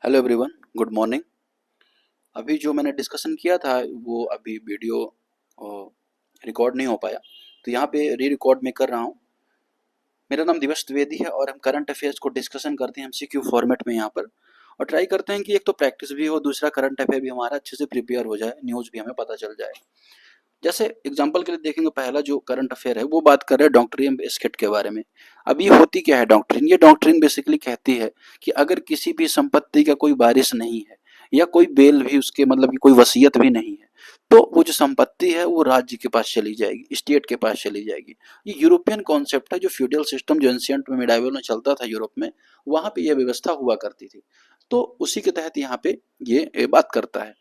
Hello everyone, good morning. अभी जो मैंने डिस्कशन किया था वो अभी वीडियो रिकॉर्ड नहीं हो पाया, तो यहाँ पे री रिकॉर्ड में कर रहा हूँ। मेरा नाम दिवस द्विवेदी है और हम करंट अफेयर्स को डिस्कशन करते हैं एमसीक्यू फॉर्मेट में यहाँ पर, और ट्राई करते हैं कि एक तो प्रैक्टिस भी हो, दूसरा करंट अफेयर भी हमारा अच्छे से प्रिपेयर हो जाए, न्यूज़ भी हमें पता चल जाए। जैसे एग्जांपल के लिए देखेंगे, पहला जो करंट अफेयर है वो बात कर रहे हैं डॉक्ट्रिन एस्केट के बारे में। अब ये होती क्या है डॉक्ट्रिन? ये डॉक्ट्रिन बेसिकली कहती है कि अगर किसी भी संपत्ति का कोई वारिस नहीं है या कोई बेल भी उसके मतलब कि कोई वसीयत भी नहीं है, तो वो जो संपत्ति है वो राज्य के पास चली जाएगी, स्टेट के पास चली जाएगी। ये यूरोपियन कॉन्सेप्ट है, जो फ्यूडल सिस्टम जो एंशियंट में मिडाइवल में चलता था यूरोप में, वहां पे यह व्यवस्था हुआ करती थी। तो उसी के तहत यहाँ पे ये बात करता है।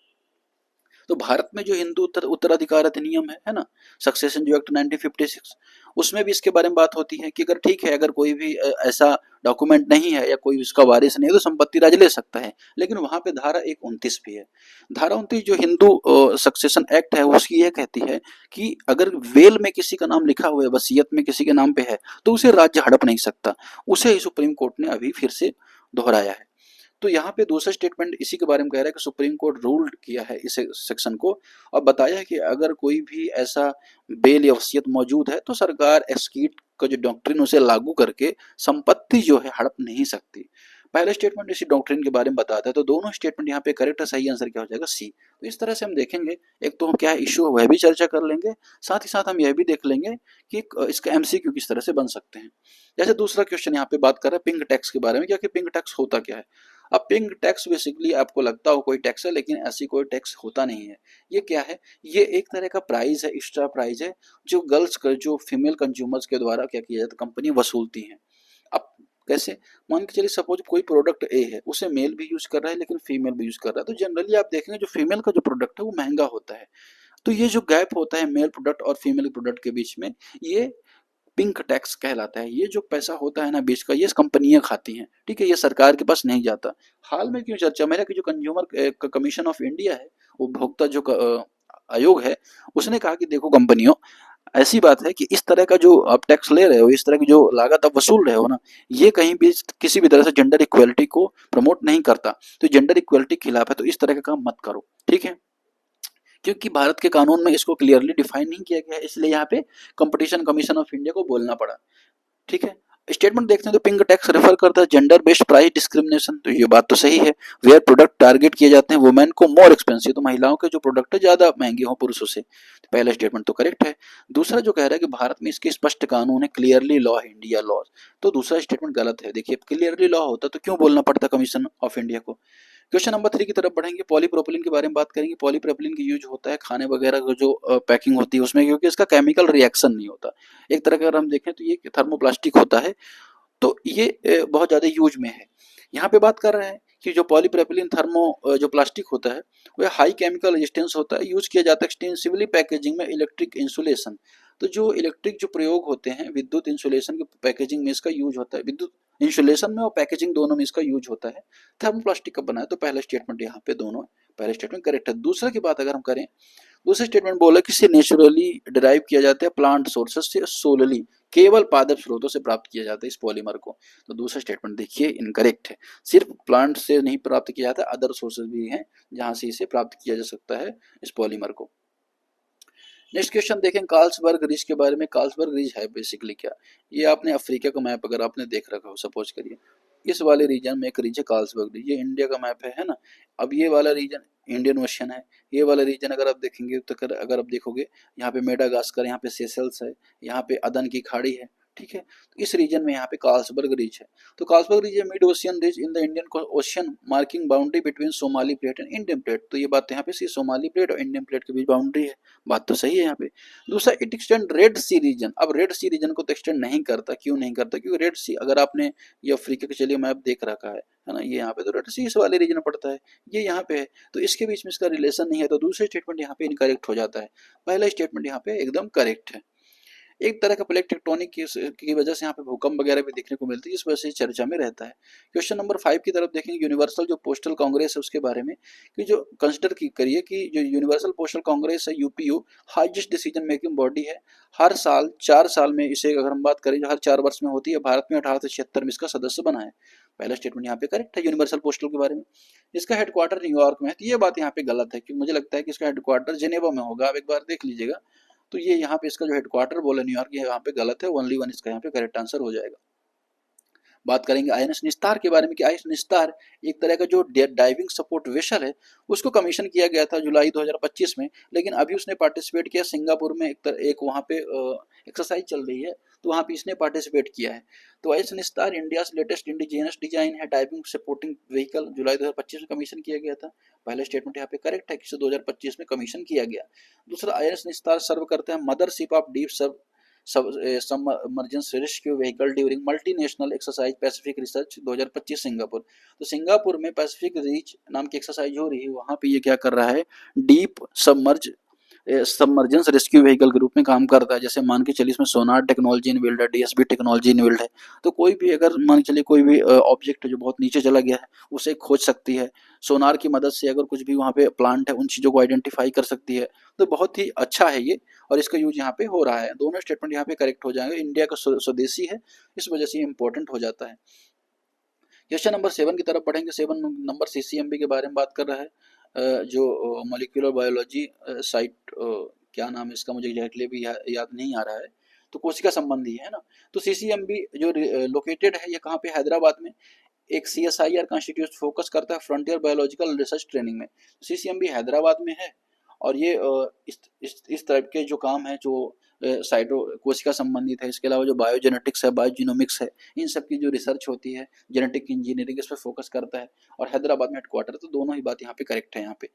तो भारत में जो हिंदू उत्तराधिकार अधिनियम है ना, सक्सेशन जो एक्ट 1956, उसमें भी इसके बारे में बात होती है कि अगर ठीक है, अगर कोई भी ऐसा डॉक्यूमेंट नहीं है या कोई उसका वारिस नहीं है तो संपत्ति राज ले सकता है। लेकिन वहां पे धारा एक 29 भी है। धारा 29 जो हिंदू सक्सेशन एक्ट है उसकी ये कहती है कि अगर वेल में किसी का नाम लिखा हुआ है, वसीयत में किसी के नाम पे है, तो उसे राज्य हड़प नहीं सकता। उसे ही सुप्रीम कोर्ट ने अभी फिर से दोहराया है। तो यहाँ पे दूसरा स्टेटमेंट इसी के बारे में कह रहा है कि सुप्रीम कोर्ट रूल्ड किया है इस सेक्शन को, और बताया है कि अगर कोई भी ऐसा बेल या वसीयत मौजूद है तो सरकार एस्कीट का जो डॉक्ट्रिन उसे लागू करके संपत्ति जो है हड़प नहीं सकती। पहला स्टेटमेंट इसी डॉक्ट्रिन के बारे में बताता है, तो दोनों स्टेटमेंट यहाँ पे करेक्ट है। सही आंसर क्या हो जाएगा? सी। तो इस तरह से हम देखेंगे, एक तो क्या इश्यू है वह भी चर्चा कर लेंगे, साथ ही साथ हम यह भी देख लेंगे कि इसका एमसीक्यू किस तरह से बन सकते हैं। जैसे दूसरा क्वेश्चन यहाँ पे बात कर रहे हैं पिंक टैक्स के बारे में, क्या कि पिंक टैक्स होता क्या है। अब पिंक टैक्स बेसिकली आपको लगता हो कोई टैक्स है, लेकिन ऐसी कोई टैक्स होता नहीं है। ये क्या है? ये एक तरह का प्राइस है, एक्स्ट्रा प्राइस है, जो जो फीमेल कंज्यूमर्स के द्वारा क्या किया जाता है, कंपनी वसूलती है। अब कैसे? मान के चलिए सपोज कोई प्रोडक्ट ए है, उसे मेल भी यूज कर रहा है लेकिन फीमेल भी यूज कर रहा है, तो जनरली आप देखेंगे जो फीमेल का जो प्रोडक्ट है वो महंगा होता है। तो ये जो गैप होता है मेल प्रोडक्ट और फीमेल प्रोडक्ट के बीच में, ये पिंक टैक्स कहलाता है। ये जो पैसा होता है ना बीच का, ये कंपनियां खाती हैं, ठीक है, ये सरकार के पास नहीं जाता। हाल में क्यों चर्चा में है कि जो कंज्यूमर कमीशन ऑफ इंडिया है, उपभोक्ता जो आयोग है, उसने कहा कि देखो कंपनियों, ऐसी बात है कि इस तरह का जो आप टैक्स ले रहे हो, इस तरह की जो लागत आप वसूल रहे हो ना, ये कहीं भी किसी भी तरह से जेंडर इक्वलिटी को प्रमोट नहीं करता। तो जेंडर इक्वलिटी के खिलाफ है, तो इस तरह का काम मत करो, ठीक है। क्योंकि भारत के कानून में इसको क्लियरली डिफाइन नहीं किया गया है, इसलिए यहाँ पे कंपटीशन कमीशन ऑफ इंडिया को बोलना पड़ा, ठीक है। स्टेटमेंट देखते हैं तो पिंक टैक्स रेफर करता है जेंडर बेस्ड प्राइस डिस्क्रिमिनेशन, तो ये बात तो सही है। वेयर प्रोडक्ट टारगेट किए जाते हैं वुमेन को मोर एक्सपेंसिव, तो महिलाओं के जो प्रोडक्ट है ज्यादा महंगे हो पुरुषों से, तो पहला स्टेटमेंट तो करेक्ट है। दूसरा जो कह रहा है कि भारत में इसके स्पष्ट कानून है, क्लियरली लॉ है इंडिया लॉ, तो दूसरा स्टेटमेंट गलत है। देखिए क्लियरली लॉ होता तो क्यों बोलना पड़ता कमीशन ऑफ इंडिया को। क्वेश्चन नंबर 3 की तरफ बढ़ेंगे, पॉलीप्रोपिलीन के बारे में बात करेंगे। पॉलीप्रोपिलीन की यूज होता है खाने वगैरह का जो पैकिंग होती है उसमें, क्योंकि इसका केमिकल रिएक्शन नहीं होता। एक तरह का अगर हम देखें तो ये थर्मोप्लास्टिक होता है, तो ये बहुत ज़्यादा यूज में है। यहाँ पे बात कर रहे हैं कि जो पॉलीप्रोपिलीन जो प्लास्टिक होता है वह हाई केमिकल रेजिस्टेंस होता है, यूज किया जाता है एक्सटेंसिवली पैकेजिंग में इलेक्ट्रिक इंसुलेशन। तो जो इलेक्ट्रिक जो प्रयोग होते हैं विद्युत इंसुलेशन की पैकेजिंग में इसका यूज होता है, विद्युत इंसुलेशन में और पैकेजिंग दोनों में इसका यूज होता है। थर्मोप्लास्टिक का बना है, तो पहला स्टेटमेंट यहाँ पे दोनों, पहला स्टेटमेंट करेक्ट है। दूसरा की बात अगर हम करें, दूसरा स्टेटमेंट बोला कि इसे नेचुरली डिराइव किया जाता है प्लांट सोर्सेस से, सोलली केवल पादप स्रोतों से प्राप्त किया जाता है इस पॉलीमर को। तो दूसरा स्टेटमेंट देखिए इनकरेक्ट है, सिर्फ प्लांट से नहीं प्राप्त किया जाता, अदर सोर्सेज भी हैं जहां से इसे प्राप्त किया जा सकता है इस पॉलीमर को। नेक्स्ट क्वेश्चन देखें कार्ल्सबर्ग रिज के बारे में। कार्ल्सबर्ग रिज है बेसिकली क्या? ये आपने अफ्रीका का मैप अगर आपने देख रखा हो, सपोज करिए इस वाले रीजन में एक रीजन है कार्ल्सबर्ग रिज, ये इंडिया का मैप है ना। अब ये वाला रीजन इंडियन ओशन है, ये वाला रीजन अगर आप देखेंगे तो अगर आप देखोगे, यहाँ पे मेडागास्कर, यहाँ पे सेशल्स है, यहाँ पे अदन की खाड़ी है, ठीक है। तो इस रीजन में यहाँ पे कार्ल्सबर्ग रिज है। तो कार्ल्सबर्ग रिज है mid ocean ridge in the Indian ocean marking boundary between Somali plate and Indian plate. तो ये बात यहाँ पे सी सोमाली प्लेट और इंडियन प्लेट के बीच बाउंड्री है, बात तो सही है यहाँ पे। दूसरा it extend Red Sea region. अब रेड सी रीजन को तो एक्सटेंड नहीं करता, क्यों नहीं करता? क्योंकि रेड सी अगर आपने ये अफ्रीका के चलिए मैप देख रखा है ना, ये यहाँ पे तो रेड सी इस वाले रीजन में पड़ता है, ये यहाँ पे है, तो इसके बीच में इसका रिलेशन नहीं है, तो दूसरा स्टेटमेंट यहाँ पे इनकरेक्ट हो जाता है। पहला स्टेटमेंट यहाँ पे एकदम करेक्ट है। एक तरह का प्लेट टेक्टोनिक की वजह से यहाँ पे भूकंप वगैरह भी देखने को मिलती है, इस वजह से चर्चा में रहता है। क्वेश्चन नंबर 5 की तरफ देखेंगे, यूनिवर्सल जो पोस्टल कांग्रेस है उसके बारे में, कि जो कंसिडर करिए कि जो यूनिवर्सल पोस्टल कांग्रेस है UPU highest decision making body है। हर साल 4 साल में इसे अगर हम बात करें जो हर 4 वर्ष में होती है, भारत में 18 से 76 में इसका सदस्य बना है। पहला स्टेटमेंट यहाँ पे करेक्ट है यूनिवर्सल पोस्टल के बारे में। इसका हेडक्वार्टर न्यूयॉर्क में है, तो ये बात यहाँ पे गलत है, क्योंकि मुझे लगता है कि इसका हेडक्वार्टर जेनेवा में होगा, आप एक बार देख लीजिएगा। तो ये यहाँ पे इसका जो हेडक्वार्टर बोला न्यूयॉर्क, ये यहाँ पे गलत है, ओनली वन इसका यहाँ पे करेक्ट आंसर हो जाएगा। बात करेंगे आईएनएस निस्तार के बारे में कि आईएनएस निस्तार एक तरह का जो डाइविंग सपोर्ट वेसल है, उसको कमीशन किया गया था जुलाई 2025 में, लेकिन अभी उसने पार्टिसिपेट किया सिंगापुर में, एक वहाँ पे एक्सरसाइज चल रही है, तो वहाँ पे इसने पार्टिसिपेट किया है। तो आईएनएस निस्तार इंडियाज लेटेस्ट इंडिजिनियस डिजाइन है डाइविंग सपोर्टिंग व्हीकल, जुलाई 2025 में कमीशन किया गया था। पहला स्टेटमेंट यहाँ पे करेक्ट है कि 2025 में कमीशन किया गया। दूसरा, आईएनएस निस्तार सर्व करते हैं mothership of deep submergence rescue vehicle during multinational exercise Pacific research 2025 Singapore. तो सिंगापुर में पैसिफिक रीच नाम की एक्सरसाइज हो रही है, वहाँ पे ये क्या कर रहा है, डीप सबमर्जेंस रेस्क्यू व्हीकल के रूप में काम करता है। जैसे मान के चलिए इसमें सोनार टेक्नोलॉजी इनबिल्ड है, डीएसबी टेक्नोलॉजी इनबिल्ड है, तो कोई भी अगर मान के चलिए कोई भी ऑब्जेक्ट जो बहुत नीचे चला गया है उसे खोज सकती है, सोनार की मदद से अगर कुछ भी वहाँ पे प्लांट है उन चीज़ों को आइडेंटिफाई कर सकती है। तो बहुत ही अच्छा है ये, और इसका यूज यहाँ पे हो रहा है। दोनों स्टेटमेंट यहाँ पे करेक्ट हो जाएंगे, इंडिया का स्वदेशी है, इस वजह से इंपॉर्टेंट हो जाता है। क्वेश्चन नंबर 7 की तरफ पढ़ेंगे। 7 नंबर सीसीएमबी के बारे में बात कर रहा है, जो मॉलिक्यूलर बायोलॉजी साइट, क्या नाम है इसका मुझे एग्जैक्टली भी याद नहीं आ रहा है, तो कोशिका संबंधी है ना। तो सीसीएमबी जो लोकेटेड है ये कहाँ पे, हैदराबाद में। एक सीएसआईआर का इंस्टीट्यूट फोकस करता है फ्रंटियर बायोलॉजिकल रिसर्च ट्रेनिंग में। सीसीएमबी हैदराबाद में है, और ये इस तरह के जो काम है जो साइटो कोशिका संबंधित है, इसके अलावा जो बायोजेनेटिक्स है, बायोजिनोमिक्स है, इन सब की जो रिसर्च होती है, जेनेटिक इंजीनियरिंग, इस पर फोकस करता है, और हैदराबाद में हेडक्वार्टर। तो दोनों ही बात यहाँ पे करेक्ट है। यहाँ पे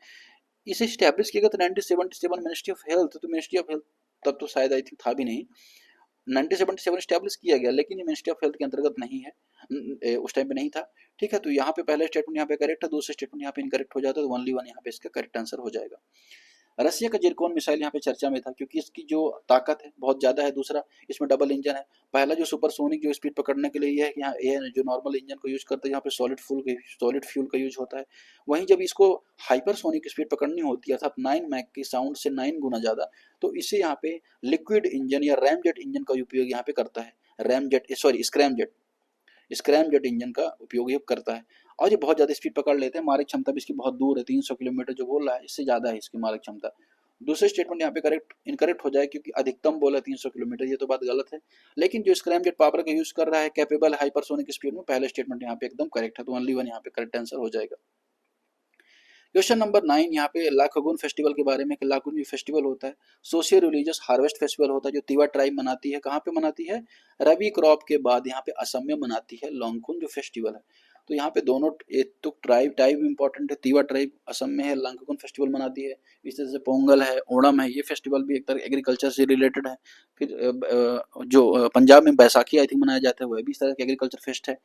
इसे स्टैब्लिश किया गया था 1977 मिनिस्ट्री ऑफ हेल्थ। तो मिनिस्ट्री ऑफ हेल्थ तब तो शायद आई थिंक था भी नहीं, 1977 स्टैब्लिश किया गया, लेकिन ये मिनिस्ट्री ऑफ हेल्थ के अंतर्गत नहीं है, उस टाइम पे नहीं था। ठीक है, तो यहाँ पे पहला स्टेटमेंट यहाँ पे करेक्ट है, दूसरा स्टेटमेंट यहाँ पे इनकरेक्ट हो जाता है, तो ओनली वन यहाँ पे इसका करेक्ट आंसर हो जाएगा। रसिया का जिरकोन मिसाइल यहाँ पे चर्चा में था, क्योंकि इसकी जो ताकत है बहुत ज़्यादा है। दूसरा, इसमें डबल इंजन है। पहला जो सुपरसोनिक जो स्पीड पकड़ने के लिए ये है कि यहाँ ये जो नॉर्मल इंजन को यूज करते हैं, यहाँ पे सॉलिड फ्यूल का यूज होता है। वहीं जब इसको हाइपरसोनिक स्पीड पकड़नी होती है, अर्थात 9 मैक की साउंड से 9 गुना ज़्यादा, तो इसे यहाँ पे लिक्विड इंजन या रैमजेट इंजन का उपयोग यहाँ पे करता है। स्क्रैमजेट इंजन का उपयोग ये करता है, और ये बहुत ज़्यादा स्पीड पकड़ लेते हैं। मारक क्षमता भी इसकी बहुत दूर है, 300 किलोमीटर जो बोल रहा है, इससे ज़्यादा है इसकी मारक क्षमता। दूसरे स्टेटमेंट यहाँ पे इनकरेक्ट हो जाए, क्योंकि अधिकतम बोला 300 किलोमीटर, ये तो बात गलत है। लेकिन जो स्क्रैमजेट पावर का यूज कर रहा है कैपेबल हाइपरसोनिक स्पीड में, पहले स्टेटमेंट यहाँ पे एकदम करेक्ट है, तो ओनली वन यहाँ पे करेक्ट आंसर हो जाएगा। क्वेश्चन नंबर 9 यहाँ पे लाखोगुन फेस्टिवल के बारे में, कि लाखोगुन जो फेस्टिवल होता है सोशियो रिलीजियस हार्वेस्ट फेस्टिवल होता है, जो तिवा ट्राइब मनाती है। कहाँ पे मनाती है, रबी क्रॉप के बाद यहाँ पे असम में मनाती है लॉन्गखुन जो फेस्टिवल है। तो यहाँ पे दोनों तो टाइप इंपॉर्टेंट है, तिवा ट्राइब असम में है, लाखोगुन फेस्टिवल मनाती है। इस तरह से पोंगल है, ओणम है, ये फेस्टिवल भी एक तरह एग्रीकल्चर से रिलेटेड है। फिर जो पंजाब में बैसाखी आई थिंक मनाया जाता है, वह भी इस तरह का एग्रीकल्चर फेस्ट है।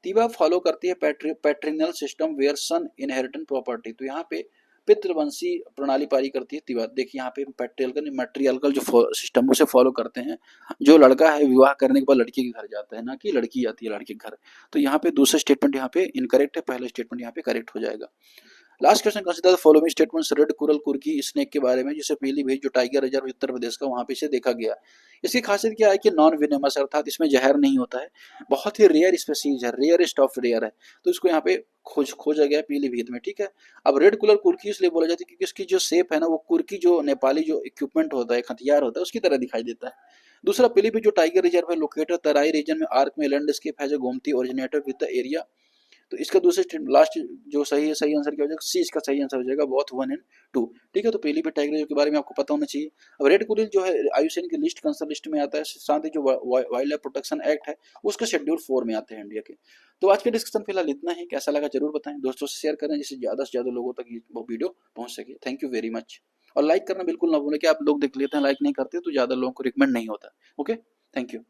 तिवा फॉलो करती है patrilineal system where son inherits property. तो यहाँ पे पितृवंशी प्रणाली पारी करती है तिवा। देखिए यहाँ पे मैट्रियलकल जो सिस्टम उसे फॉलो करते हैं। जो लड़का है विवाह करने के बाद लड़की के घर जाता है, ना कि लड़की आती है लड़के के घर। तो यहाँ पे दूसरा स्टेटमेंट यहाँ पे इनकरेक्ट है, पहला स्टेटमेंट यहाँ पे करेक्ट हो जाएगा। Last question, consider the following statements red coral kukri snake के बारे में, जिसे पीलीभीत जो टाइगर रिजर्व उत्तर प्रदेश का, वहाँ पे इसे देखा गया। इसकी खासियत क्या है कि नॉन विनेमस, अर्थात इसमें जहर नहीं होता है, बहुत ही रेयर स्पेसीज है, रेयरेस्ट ऑफ रेयर है। तो इसको यहाँ पे खोजा गया पीलीभीत में। ठीक है, अब रेड कुरल कुर्की इसलिए बोला जाता है क्योंकि इसकी जो शेप है ना, वो कुर्की जो नेपाली जो इक्विपमेंट होता है, हथियार होता है, उसकी तरह दिखाई देता है। दूसरा, पीलीभीत जो टाइगर रिजर्व है लोकेटेड तराई रीजन में आर्क में लैंडस्केप है, जो Gomti originated with the area. तो इसका दूसरे लास्ट जो सही है, सही आंसर क्या हो जाएगा, सी इसका सही आंसर हो जाएगा, बोथ 1 और 2। ठीक है, तो पहली भी टाइगर के बारे में आपको पता होना चाहिए। अब रेड कुरिल जो है आयुसीएन की लिस्ट कंसर्न लिस्ट में आता है, साथ ही जो वाइल्ड लाइफ प्रोटेक्शन एक्ट है उसके शेड्यूल 4 में आते हैं इंडिया के। तो आज के डिस्कशन फिलहाल इतना ही, कैसा लगा जरूर बताएं, दोस्तों से शेयर करें जिससे ज़्यादा से ज़्यादा लोगों तक वो वीडियो पहुंच सके। थैंक यू वेरी मच, और लाइक करना बिल्कुल ना भूलें, कि आप लोग देख लेते हैं लाइक नहीं करते तो ज़्यादा लोगों को रिकमेंड नहीं होता। Okay, thank you.